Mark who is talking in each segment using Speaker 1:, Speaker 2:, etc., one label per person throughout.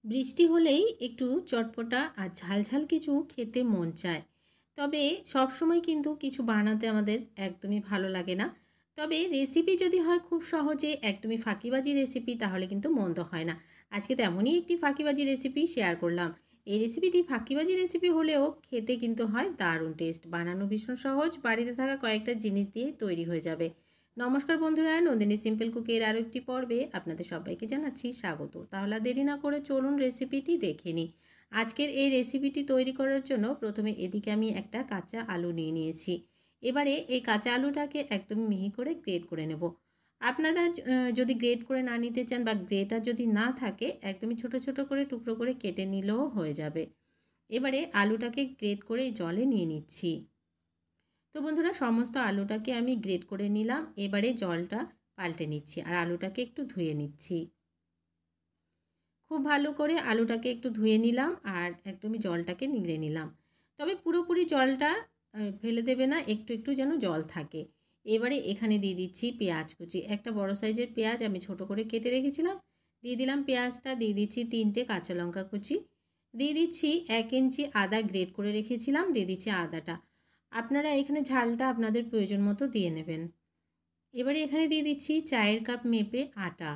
Speaker 1: বৃষ্টি হলেই একটু চটপটা আর ঝালঝাল কিছু খেতে মন চায়। তবে সবসময় কিন্তু কিছু বানাতে আমাদের একদমই ভালো লাগে না। তবে রেসিপি যদি হয় খুব সহজে একদমই ফাঁকিবাজি রেসিপি তাহলে কিন্তু মন্দ হয় না। আজকে তেমনই একটি ফাঁকিবাজি রেসিপি শেয়ার করলাম। এই রেসিপিটি ফাঁকিবাজি রেসিপি হলেও খেতে কিন্তু হয় দারুণ টেস্ট। বানানো ভীষণ সহজ, বাড়িতে থাকা কয়েকটা জিনিস দিয়েই তৈরি হয়ে যাবে। নমস্কার বন্ধুরা, নন্দিনী সিম্পল কুকের আরও একটি পর্বে আপনাদের সবাইকে জানাচ্ছি স্বাগত। তাহলে আর দেরি না করে চলুন রেসিপিটি দেখে নিই। আজকের এই রেসিপিটি তৈরি করার জন্য প্রথমে এদিকে আমি একটা কাঁচা আলু নিয়ে নিয়েছি। এবারে এই কাঁচা আলুটাকে একদম মিহি করে গ্রেট করে নেব। আপনারা যদি গ্রেট করে না নিতে চান বা গ্রেটার যদি না থাকে একদমই ছোট ছোট করে টুকরো করে কেটে নিলেও হয়ে যাবে। এবারে আলুটাকে গ্রেট করে জলে নিয়ে নিচ্ছি। তো বন্ধুরা, সমস্ত আলুটাকে আমি গ্রেট করে নিলাম। এবারে জলটা পাল্টে নিচ্ছি আর আলুটাকে একটু ধুয়ে নিচ্ছি। খুব ভালো করে আলুটাকে একটু ধুয়ে নিলাম আর একদমই জলটাকে নিংড়ে নিলাম। তবে পুরোপুরি জলটা ফেলে দেবে না, একটু একটু যেন জল থাকে। এবারে এখানে দিয়ে দিচ্ছি পেঁয়াজ কুচি। একটা বড় সাইজের পেঁয়াজ আমি ছোট করে কেটে রেখেছিলাম, দিয়ে দিলাম পেঁয়াজটা। দিয়ে দিচ্ছি 3টে কাঁচা লঙ্কা কুচি। দিয়ে দিচ্ছি 1 ইঞ্চি আদা গ্রেট করে রেখেছিলাম, দিয়ে দিচ্ছি আদাটা। আপনারা এখানে ঝালটা আপনাদের প্রয়োজন মতো দিয়ে নেবেন। এবারে এখানে দিয়ে দিচ্ছি চায়ের কাপ মেপে আটা।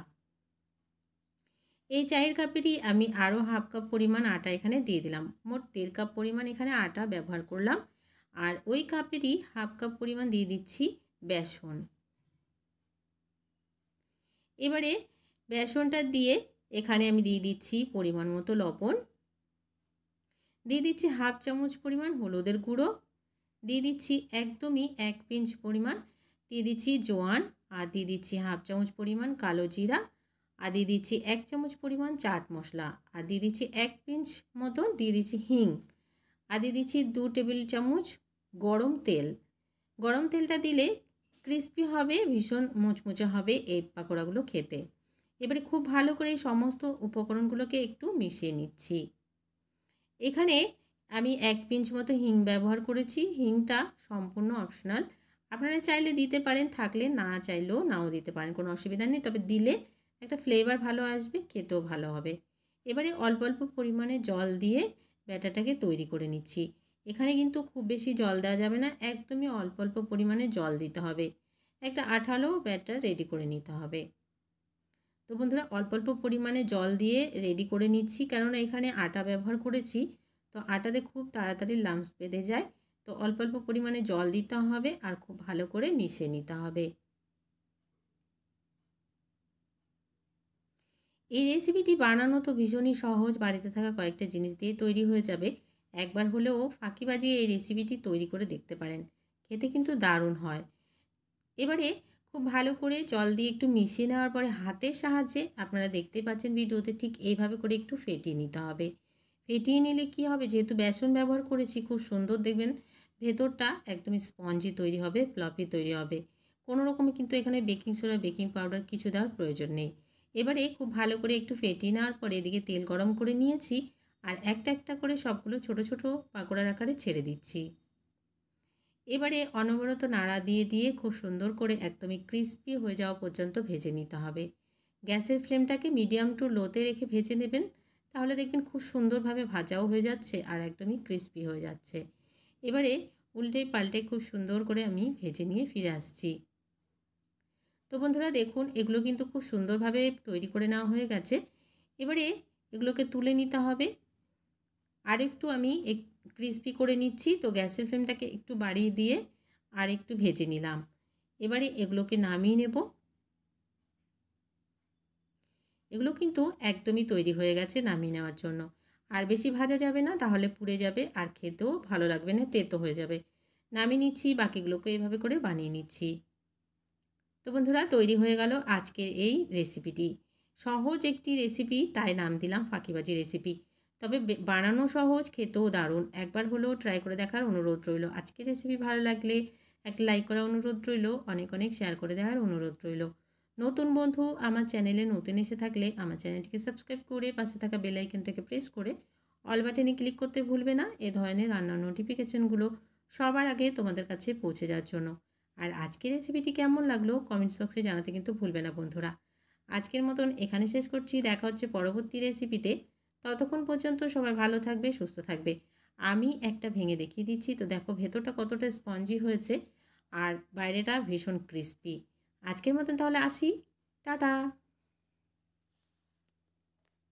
Speaker 1: এই চায়ের কাপেরই আমি আরও হাফ কাপ পরিমাণ আটা এখানে দিয়ে দিলাম। মোট 1.5 কাপ পরিমাণ এখানে আটা ব্যবহার করলাম। আর ওই কাপেরই হাফ কাপ পরিমাণ দিয়ে দিচ্ছি বেসন। এবারে বেসনটা দিয়ে এখানে আমি দিয়ে দিচ্ছি পরিমাণ মতো লবণ, দিয়ে দিচ্ছি হাফ চামচ পরিমাণ হলুদের গুঁড়ো, দিয়ে দিচ্ছি একদমই 1 পিঞ্চ পরিমাণ দিয়ে দিচ্ছি জোয়ান, আর দিয়ে দিচ্ছি হাফ চামচ পরিমাণ কালো জিরা, আর দিয়ে দিচ্ছি 1 চামচ পরিমাণ চাট মশলা, আর দিয়ে দিচ্ছি 1 পিঞ্চ মতো দিয়ে দিচ্ছি হিং, আর দিয়ে দিচ্ছি 2 টেবিল চামচ গরম তেল। গরম তেলটা দিলে ক্রিস্পি হবে, ভীষণ মুচমুচে হবে এই পাকোড়াগুলো খেতে। এবারে খুব ভালো করে এই সমস্ত উপকরণগুলোকে একটু মিশিয়ে নিচ্ছি। এখানে আমি 1 পিঞ্চ মতো হিং ব্যবহার করেছি। হিংটা সম্পূর্ণ অপশনাল। আপনারা চাইলে দিতে পারেন, থাকলে না চাইলেও নাও দিতে পারেন, কোনো অসুবিধা নেই। তবে দিলে একটা ফ্লেভার ভালো আসবে, খেতেও ভালো হবে। এবারে অল্প অল্প পরিমাণে জল দিয়ে ব্যাটারটাকে তৈরি করে নিচ্ছি। এখানে কিন্তু খুব বেশি জল দেওয়া যাবে না, একদমই অল্প অল্প পরিমাণে জল দিতে হবে। একটা আঠালো ব্যাটার রেডি করে নিতে হবে। তো বন্ধুরা, অল্প অল্প পরিমাণে জল দিয়ে রেডি করে নিচ্ছি, কেননা এখানে আটা ব্যবহার করেছি। তো আটাতে খুব তাড়াতাড়ি লাম্পস বেঁধে যায়। তো অল্প অল্প পরিমাণে জল দিতে হবে আর খুব ভালো করে মিশিয়ে নিতে হবে। এই রেসিপিটি বানানো তো ভীষণই সহজ, বাড়িতে থাকা কয়েকটা জিনিস দিয়ে তৈরি হয়ে যাবে। একবার হলেও ফাঁকিবাজি এই রেসিপিটি তৈরি করে দেখতে পারেন, খেতে কিন্তু দারুণ হয়। এবারে খুব ভালো করে জল দিয়ে একটু মিশিয়ে নেওয়ার পরে হাতের সাহায্যে, আপনারা দেখতে পাচ্ছেন ভিডিওতে, ঠিক এইভাবে করে একটু ফেটিয়ে নিতে হবে। ফেটিয়ে নিলে কি হবে, যেহেতু বেসন ব্যবহার করেছি, খুব সুন্দর দেখবেন ভেতরটা একদমই স্পঞ্জি তৈরি হবে, ফ্লপি তৈরি হবে। কোনো রকমে কিন্তু এখানে বেকিং সোডা, বেকিং পাউডার কিছু দেওয়ার প্রয়োজন নেই। এবারে খুব ভালো করে একটু ফেটিয়ে নেওয়ার পরে এদিকে তেল গরম করে নিয়েছি আর একটা একটা করে সবগুলো ছোট ছোট পাকোড়ার আকারে ছেড়ে দিচ্ছি। এবারে অনবরত নাড়া দিয়ে দিয়ে খুব সুন্দর করে একদমই ক্রিস্পি হয়ে যাওয়া পর্যন্ত ভেজে নিতে হবে। গ্যাসের ফ্লেমটাকে মিডিয়াম টু লোতে রেখে ভেজে নেবেন, তাহলে দেখবেন খুব সুন্দরভাবে ভাজাও হয়ে যাচ্ছে আর একদমই ক্রিস্পি হয়ে যাচ্ছে। এবারে উল্টে পাল্টে খুব সুন্দর করে আমি ভেজে নিয়ে ফিরে আসছি। তো বন্ধুরা দেখুন, এগুলো কিন্তু খুব সুন্দরভাবে তৈরি করে নেওয়া হয়ে গেছে। এবারে এগুলোকে তুলে নিতে হবে। আর একটু আমি ক্রিস্পি করে নিচ্ছি, তো গ্যাসের ফ্লেমটাকে একটু বাড়িয়ে দিয়ে আর একটু ভেজে নিলাম। এবারে এগুলোকে নামিয়ে নেব। এগুলো কিন্তু একদমই তৈরি হয়ে গেছে নামিয়ে নেওয়ার জন্য। আর বেশি ভাজা যাবে না, তাহলে পুড়ে যাবে আর খেতেও ভালো লাগবে না, তেতো হয়ে যাবে। নামিয়ে নিচ্ছি, বাকিগুলোকে এইভাবে করে বানিয়ে নিচ্ছি। তো বন্ধুরা, তৈরি হয়ে গেল আজকের এই রেসিপিটি। সহজ একটি রেসিপি, তাই নাম দিলাম ফাঁকিবাজি রেসিপি। তবে বানানো সহজ, খেতেও দারুণ। একবার হলেও ট্রাই করে দেখার অনুরোধ রইল। আজকের রেসিপি ভালো লাগলে একটা লাইক করার অনুরোধ রইল, অনেক অনেক শেয়ার করে দেওয়ার অনুরোধ রইল। নতুন বন্ধু আমার চ্যানেলে নতুন এসে থাকলে আমার চ্যানেলটিকে সাবস্ক্রাইব করে পাশে থাকা বেল আইকনটাকে প্রেস করে অল বাটনে ক্লিক করতে ভুলবে না, এ ধরনের রান্নার নোটিফিকেশানগুলো সবার আগে তোমাদের কাছে পৌঁছে যাওয়ার জন্য। আর আজকের রেসিপিটি কেমন লাগলো কমেন্টস বক্সে জানাতে কিন্তু ভুলবে না বন্ধুরা। আজকের মতন এখানে শেষ করছি, দেখা হচ্ছে পরবর্তী রেসিপিতে। ততক্ষণ পর্যন্ত সবাই ভালো থাকবে, সুস্থ থাকবে। আমি একটা ভেঙে দেখিয়ে দিচ্ছি। তো দেখো ভেতরটা কতটা স্পঞ্জি হয়েছে আর বাইরেটা ভীষণ ক্রিস্পি। আজকের মতন তাহলে আসি। টাটা।